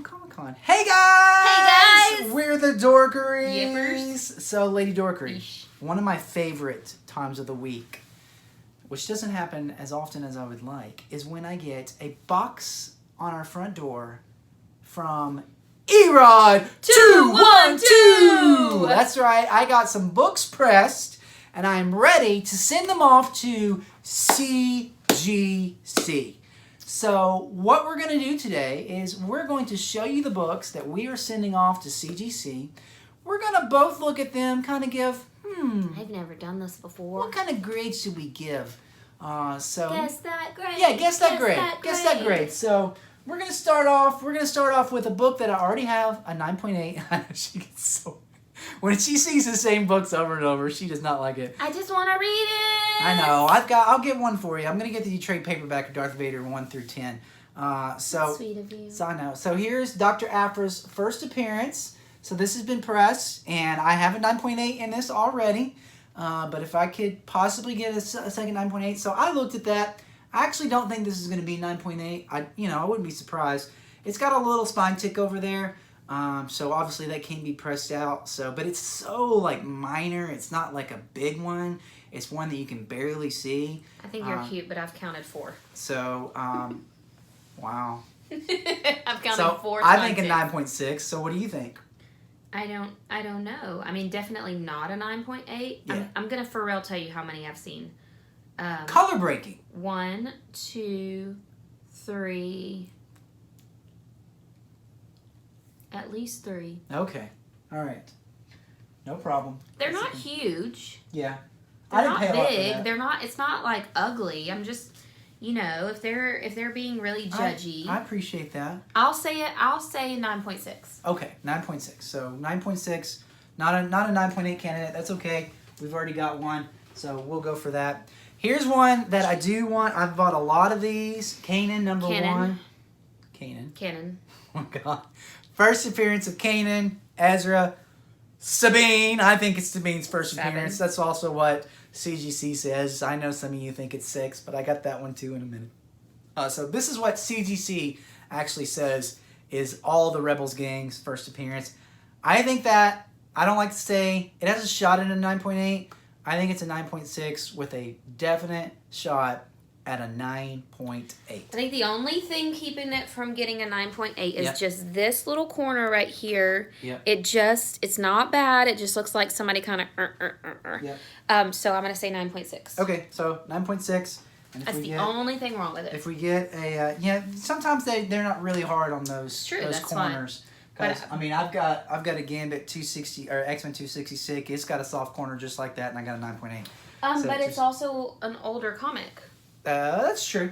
Comic-Con. Hey guys! Hey guys! We're the Dorkerys. Yippers. So, Lady Dorkery, Eesh. one of my favorite times of the week, which doesn't happen as often as I would like, is when I get a box on our front door from Erod 212. That's right. I got some books pressed, and I'm ready to send them off to CGC. So what we're going to do today is we're going to show you the books that we are sending off to CGC. We're going to both look at them, kind of give, I've never done this before. what kind of grade should we give? Guess that grade. Yeah, guess that grade. So we're going to start off with a book that I already have, a 9.8. She gets so... When she sees the same books over and over, she does not like it. I just want to read it. I know. I'll get one for you. I'm going to get the trade paperback of Darth Vader 1 through 10. Sweet of you. So I know. So here's Dr. Aphra's first appearance. So this has been pressed, and I have a 9.8 in this already. But if I could possibly get a second 9.8. So I looked at that. I actually don't think this is going to be 9.8. I wouldn't be surprised. It's got a little spine tick over there. So obviously that can be pressed out. But it's so like minor. It's not like a big one. It's one that you can barely see. I think you're cute, but I've counted 4. So, wow. I've counted 4 I times. think a 9.6. So what do you think? I don't know. I mean, definitely not a 9.8. Yeah. I'm gonna for real tell you how many I've seen. Color breaking. 1, 2, 3. At least 3. Okay. All right. No problem. They're not huge. Yeah. They're I didn't not pay a lot for big. that. They're not. It's not like ugly. I'm just, if they're being really judgy. I appreciate that. I'll say 9.6. Okay, 9.6. So 9.6, not a 9.8 candidate. That's okay. We've already got one, so we'll go for that. Here's one that I do want. I've bought a lot of these. Kanan, number 1. Kanan. Oh my God. First appearance of Kanan, Ezra, Sabine. I think it's Sabine's first appearance. That's also what CGC says. I know some of you think it's 6, but I got that one too in a minute. So this is what CGC actually says is all the Rebels gang's first appearance. I think that, I don't like to say, it has a shot at a 9.8. I think it's a 9.6 with a definite shot at a 9.8. I think the only thing keeping it from getting a 9.8 is just this little corner right here. Yep. It's not bad. It just looks like somebody kind of. Yep. So I'm gonna say 9.6. Okay, so 9.6. That's the only thing wrong with it. If we get a sometimes they're not really hard on those that's corners. Because I mean, I've got a Gambit 260 or X-Men 266. It's got a soft corner just like that, and I got a 9.8. But it's also an older comic. That's true.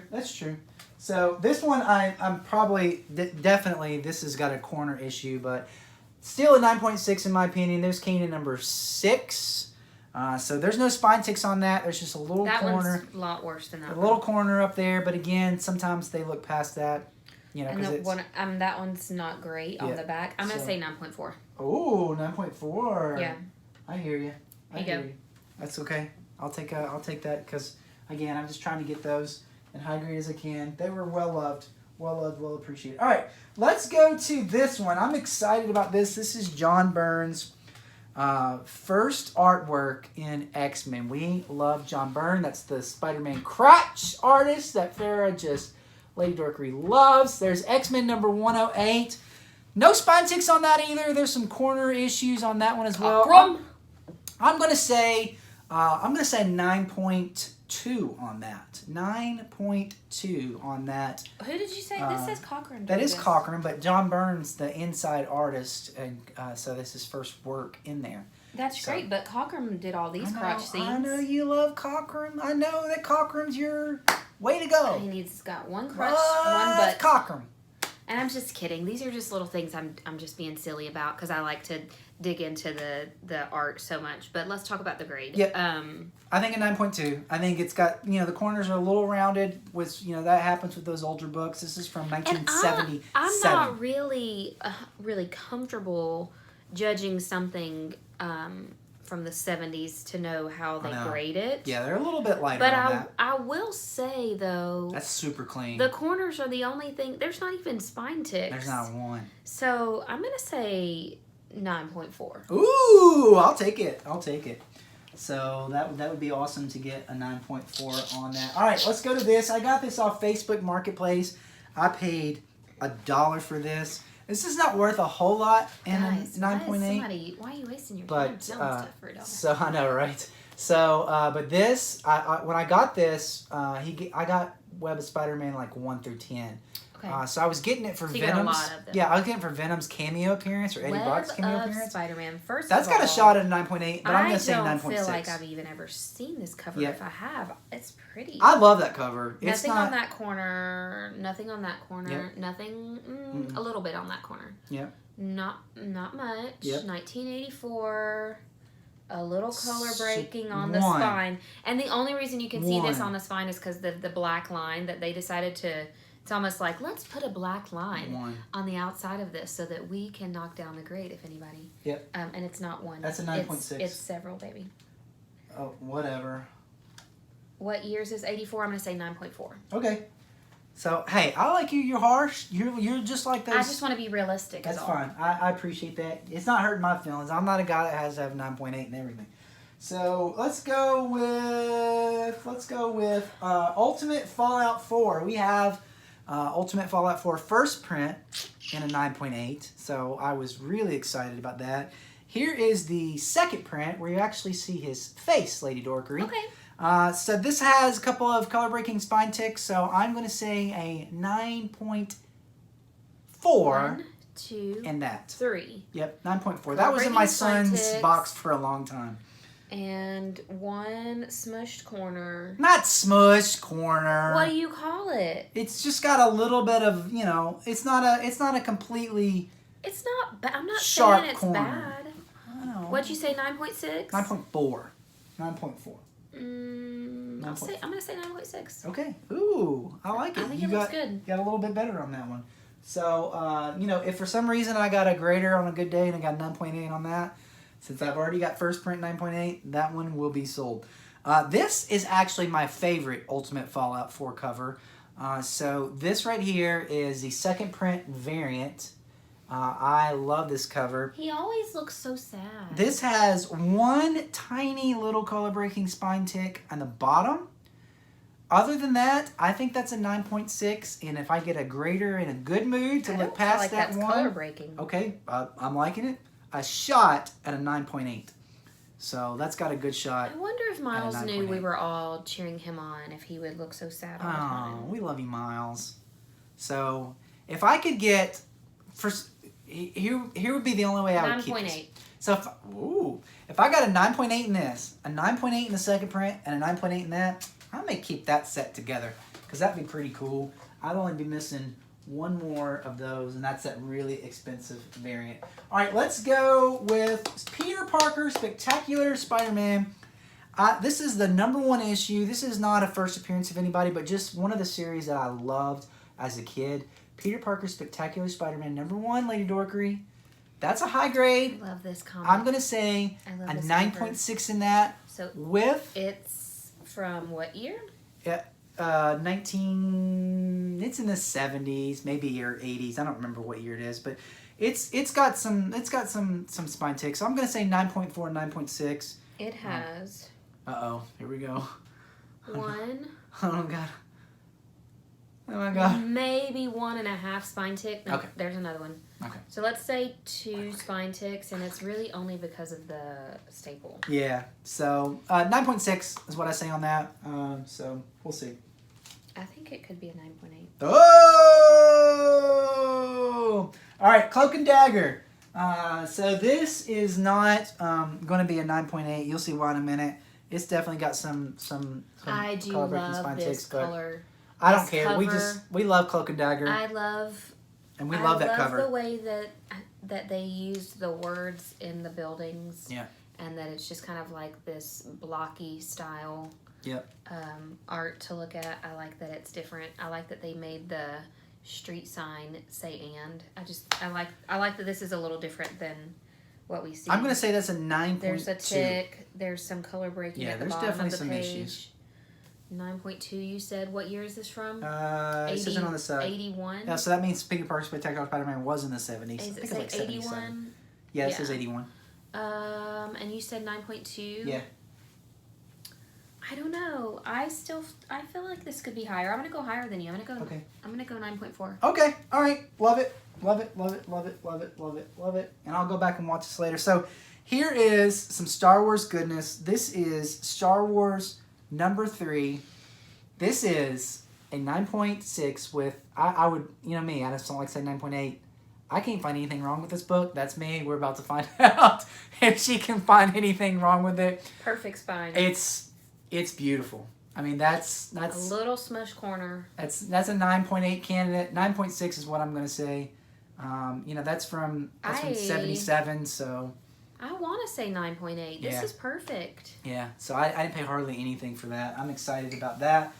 So this one, I'm probably definitely this has got a corner issue, but still a 9.6 in my opinion. There's Kanan number 6. So there's no spine ticks on that. There's just a little corner. That one's a lot worse than that. A little corner up there, but again, sometimes they look past that. And that one's not great on the back. I'm gonna say 9.4. Oh, 9.4. Yeah. I hear you. I hear you. That's okay. I'll take that because again, I'm just trying to get those in high grade as I can. They were well loved, well appreciated. All right, let's go to this one. I'm excited about this. This is John Byrne's first artwork in XMen. We love John Byrne. That's the SpiderMan crotch artist that Lady Dorkery loves. There's XMen number 108. No spine ticks on that either. There's some corner issues on that one as well. I'm gonna say 9.2 on that. 9.2 on that. Who did you say? This says Cochran. That is Cochran, but John Byrne's the inside artist, and so this is his first work in there. That's great, but Cochran did all these crotch scenes. I know you love Cochran. I know that Cochran's your way to go. He's got one crutch, one butt. Cochran. And I'm just kidding. These are just little things I'm just being silly about because I like to dig into the art so much. But let's talk about the grade. Yep. I think a 9.2. I think it's got, the corners are a little rounded, which, that happens with those older books. This is from 1977. I'm not really comfortable judging something from from the 70s to know how they know. grade it. Yeah, they're a little bit lighter But on that. I will say, though, That's super clean. the corners are the only thing. There's not even spine ticks. There's not one. So I'm going to say 9.4. Ooh, I'll take it. I'll take it. So that would be awesome to get a 9.4 on that. All right, let's go to this. I got this off Facebook Marketplace. I paid $1 for this. This is not worth a whole lot in Guys, a 9.8. why are you wasting your But time selling stuff for $1? so I know, right? So, but this, when I got this, I got Web of Spider-Man like 1 through 10. Okay. So I was getting it for So you got a Venom's. lot of them. Yeah, I was getting it for Venom's cameo appearance or Eddie Brock's cameo appearance. Spider-Man. First, That's of got all, a shot at a 9.8, but I'm gonna say 9.6. I don't feel like I've even ever seen this cover. Yeah. If I have, it's pretty. I love that cover. It's nothing not on that corner. Nothing on that corner. Yep. Nothing. A little bit on that corner. Yep. Not much. Yep. 1984. A little color breaking on the One. spine, and the only reason you can see this One. on the spine is because the black line that they decided to. It's almost like, let's put a black line One. on the outside of this so that we can knock down the grade if anybody. Yep. And it's not one. That's a 9.6. It's several, baby. Oh, whatever. What years is 84? I'm going to say 9.4. Okay. So, hey, I like you. You're harsh. You're just like those. I just want to be realistic. That's is all. fine. I appreciate that. It's not hurting my feelings. I'm not a guy that has to have 9.8 and everything. So let's go with Ultimate Fallout 4. We have Ultimate Fallout 4 first print in a 9.8. So I was really excited about that. Here is the second print where you actually see his face, Lady Dorkery. Okay. So this has a couple of color breaking spine ticks. So I'm going to say a 9.4. 1, 2, in that. 3. Yep, 9.4. That was in my son's box for a long time. And 1 smushed corner. Not smushed corner. What do you call it? It's just got a little bit of, it's not a completely It's not bad. I'm not sharp saying it's corner. bad. I don't know. What'd you say, 9.6? 9.4. 9.4. I'm gonna say 9.6. Okay. Ooh, I like it. I think you it looks good. got a little bit better on that one. So, if for some reason I got a grader on a good day and I got 9.8 on that, since I've already got first print 9.8, that one will be sold. This is actually my favorite Ultimate Fallout 4 cover. So this right here is the second print variant. I love this cover. He always looks so sad. This has one tiny little color breaking spine tick on the bottom. Other than that, I think that's a 9.6. And if I get a grader in a good mood to look past that that's one, color breaking. okay, I'm liking it. A shot at a 9.8. So that's got a good shot. I wonder if Miles at a knew we 9.8. were all cheering him on, if he would look so sad all the Oh, time. we love you, Miles. So if I could get, here would be the only way I would keep this. 9.8. So if I got a 9.8 in this, a 9.8 in the second print, and a 9.8 in that, I may keep that set together because that'd be pretty cool. I'd only be missing one more of those, and that's that really expensive variant. All right, let's go with Peter Parker Spectacular Spider-Man. This is the #1 issue. This is not a first appearance of anybody, but just one of the series that I loved as a kid. Peter Parker Spectacular Spider-Man #1, Lady Dorkery. That's a high grade. I love this comic. I'm going to say a 9.6 in that. So with... It's from what year? it's in the 70s, maybe or 80s. I don't remember what year it is, but it's got some spine ticks. So I'm going to say 9.4, 9.6. It has Here we go. one. Oh god. Oh my god. Maybe 1.5 spine tick. No, Okay. There's another one. Okay. So let's say 2 spine ticks, and it's really only because of the staple. Yeah. So 9.6 is what I say on that. So we'll see. I think it could be a 9.8. Oh! All right, Cloak and Dagger. So this is not going to be a 9.8. You'll see why in a minute. It's definitely got some I do color breaking love spine this ticks, but color. I don't this care. cover. We love Cloak and Dagger, I love that cover. the way that they used the words in the buildings. Yeah. And that it's just kind of like this blocky style. Yep. Art to look at. I like that it's different. I like that they made the street sign say "and." I like that this is a little different than what we see. I'm going to say that's a 9.2. There's a tick. There's some color breaking at the there's bottom definitely of the some page. issues. 9.2, you said. What year is this from? It says it on the side. 81? Yeah, so that means Peter Parker's Spectacular Spider-Man was in the 70s. Is I it think say it's like 81? 77. Yeah, it says 81. And you said 9.2? Yeah. I don't know. I feel like this could be higher. I'm gonna go higher than you. I'm gonna go 9.4. Okay. All right. Love it. Love it. Love it. Love it. Love it. Love it. Love it. And I'll go back and watch this later. So here is some Star Wars goodness. This is Star Wars number 3. This is a 9.6 with I would, you know me, I just don't like to say 9.8. I can't find anything wrong with this book. That's me. We're about to find out if she can find anything wrong with it. Perfect spine. It's beautiful. I mean, that's a little smush corner. That's a 9.8 candidate. 9.6 is what I'm going to say. You know, that's from 77. So I want to say 9.8. This is perfect. Yeah. So I didn't pay hardly anything for that. I'm excited about that.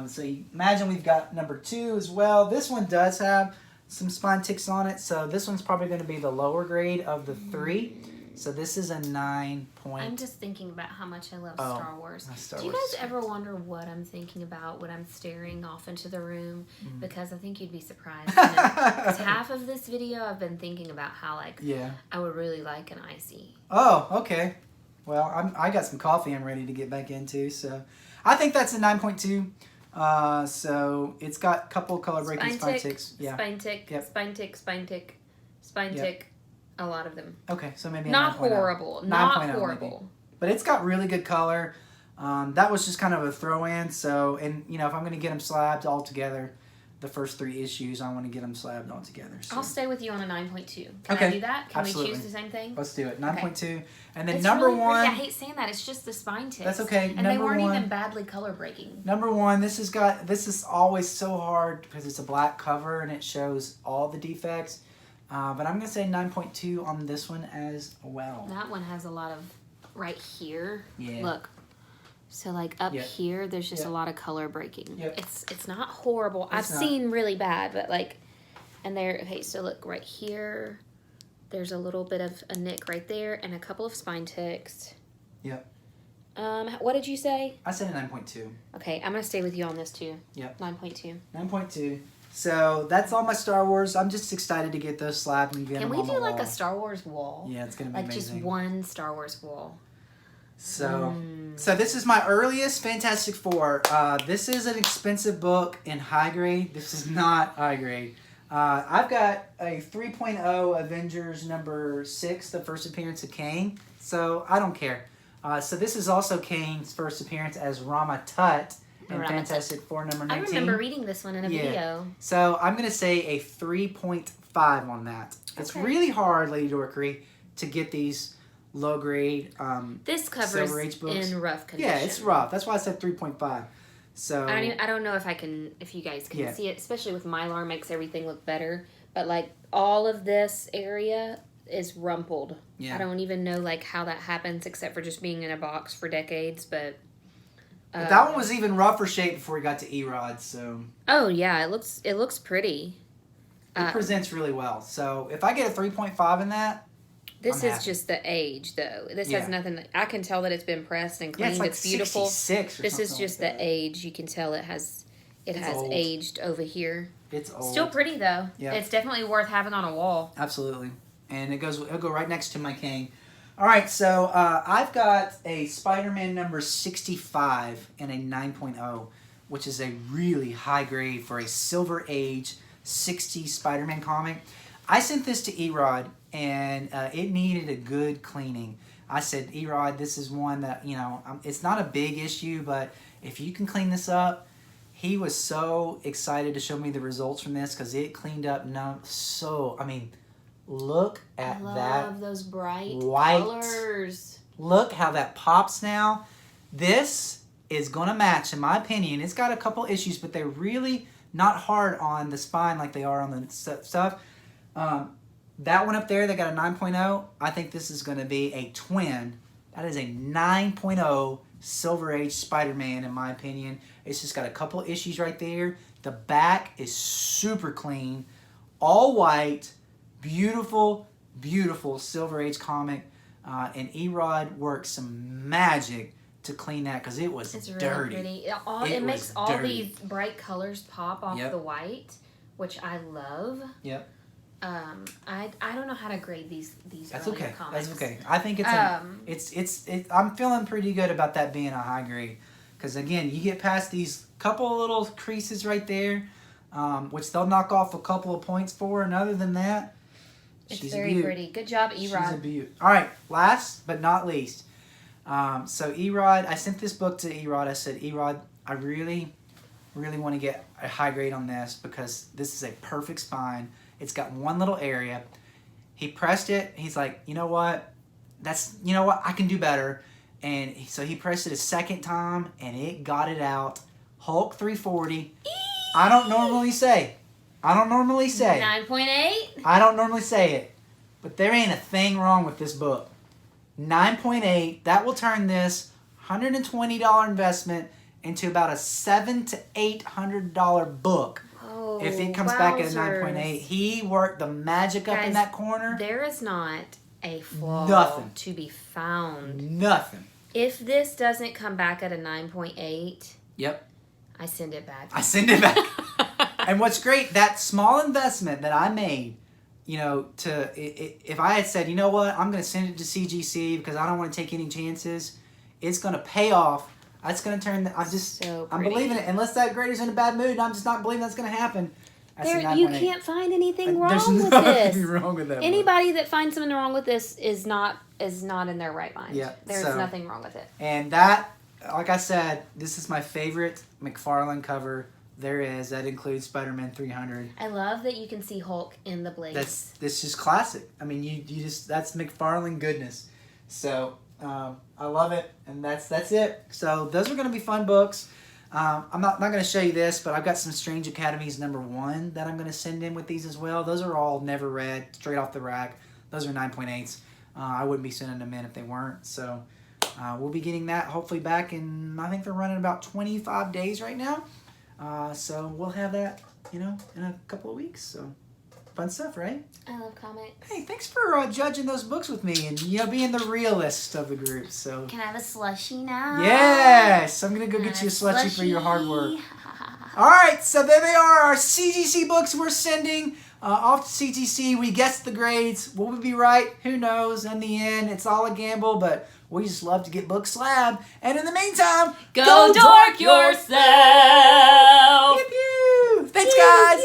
So you imagine we've got number 2 as well. This one does have some spine ticks on it. So this one's probably going to be the lower grade of the 3. So this is a 9. I'm just thinking about how much I love Star Wars. Star Do you Wars guys ever wonder what I'm thinking about when I'm staring off into the room? Because I think you'd be surprised. Because half of this video I've been thinking about how I would really like an icy. Oh, okay. Well, I got some coffee I'm ready to get back into. So I think that's a 9.2. So it's got a couple color breaking spine ticks. Yeah. Spine tick, spine tick, spine tick, spine tick. A lot of them. Okay, so maybe not horrible. Not horrible. Maybe. But it's got really good color. That was just kind of a throw-in. So, and you know, if I'm going to get them slabbed all together, the first 3 issues, I want to get them slabbed all together. So. I'll stay with you on a 9.2. Can I do that? Can we choose the same thing? Let's do it. 9.2. Okay. And then it's number really 1. I hate saying that. It's just the spine ticks. That's okay. And they weren't even badly color breaking. Number 1. This is always so hard because it's a black cover and it shows all the defects. But I'm going to say 9.2 on this one as well. That one has a lot of right here. Yeah. Look. So like up here, there's just a lot of color breaking. Yep. It's not horrible. I've seen really bad, but like, and there, okay, so look right here. There's a little bit of a nick right there and a couple of spine ticks. Yep. What did you say? I said a 9.2. Okay, I'm going to stay with you on this too. Yep. 9.2. 9.2. So that's all my Star Wars. I'm just excited to get those slabbed and get them on the wall. Can we do like a Star Wars wall? Yeah, it's going to be amazing. Like just one Star Wars wall. So this is my earliest Fantastic Four. This is an expensive book in high grade. This is not high grade. I've got a 3.0 Avengers number 6, the first appearance of Kang. So I don't care. So this is also Kang's first appearance as Rama Tut in Fantastic Four number 19. I remember reading this one in a video. So I'm going to say a 3.5 on that. It's really hard, Lady Dorkery, to get these low grade this covers Silver Age books in rough condition. Yeah, it's rough. That's why I said 3.5. So I don't know if you guys can see it, especially with Mylar makes everything look better. But like all of this area is rumpled. Yeah. I don't even know like how that happens except for just being in a box for decades, but that one was even rougher shape before we got to Erod, so oh yeah, it looks pretty. It presents really well. So if I get a 3.5 in that, this is just the age, though. This has nothing. I can tell that it's been pressed and cleaned. It's like beautiful. 66 or this is just like the age. You can tell it has aged over here. It's old. Still pretty though. Yeah. It's definitely worth having on a wall. Absolutely, and it'll go right next to my King. All right, so I've got a Spider-Man number 65 and a 9.0, which is a really high grade for a Silver Age 60s Spider-Man comic. I sent this to Erod, and it needed a good cleaning. I said, Erod, this is one that, it's not a big issue, but if you can clean this up. He was so excited to show me the results from this because it cleaned up look at that. I love those bright white colors. Look how that pops now. This is going to match, in my opinion. It's got a couple issues, but they're really not hard on the spine like they are on the stuff. That one up there, they got a 9.0. I think this is going to be a twin. That is a 9.0 Silver Age Spider-Man, in my opinion. It's just got a couple issues right there. The back is super clean. All white. Beautiful, beautiful Silver Age comic. And Erod worked some magic to clean that because it was it's dirty. Really pretty. It makes all these bright colors pop off the white, which I love. Yep. I don't know how to grade these That's earlier okay. comics. That's okay. I think it's I'm feeling pretty good about that being a high grade because again, you get past these couple little creases right there, which they'll knock off a couple of points for, and other than that, it's she's very pretty. Good job, Erod. She's a beaut. All right, last but not least. So Erod, I sent this book to Erod. I said, Erod, I really want to get a high grade on this because this is a perfect spine. It's got one little area. He pressed it. He's like, you know what? I can do better. And so he pressed it a second time, and it got it out. Hulk 340. I don't normally say. 9.8? I don't normally say it. But there ain't a thing wrong with this book. 9.8. That will turn this $120 investment into about a $700 to $800 book. Oh, if it comes back at a 9.8. He worked the magic up in that corner. There is not a flaw to be found. Nothing. If this doesn't come back at a 9.8, yep, I send it back. And what's great, that small investment that I made, if I had said, you know what, I'm going to send it to CGC because I don't want to take any chances, it's going to pay off. That's going to turn. I'm believing it. Unless that grader's in a bad mood, I'm just not believing that's going to happen. You can't find anything wrong There's with nothing this. wrong with that. Anybody that finds something wrong with this is not in their right mind. Yeah, There's nothing wrong with it. And that, like I said, this is my favorite McFarlane cover there is. That includes Spider-Man 300. I love that you can see Hulk in the blades. That's just classic. I mean, you just that's McFarlane goodness. So I love it, and that's it. So those are going to be fun books. I'm not going to show you this, but I've got some Strange Academies #1 that I'm going to send in with these as well. Those are all never read, straight off the rack. Those are 9.8s. I wouldn't be sending them in if they weren't. So we'll be getting that hopefully back in, I think they're running about 25 days right now. So we'll have that, in a couple of weeks. So fun stuff, right? I love comics. Hey, thanks for judging those books with me and being the realist of the group. So can I have a slushie now? Yes, I'm gonna go get you a slushie for your hard work. All right, so there they are, our CGC books we're sending off to CGC. We guessed the grades. Will we be right? Who knows? In the end, it's all a gamble, but we just love to get books slabbed. And in the meantime, go dork yourself. Pew, pew. Thanks, guys.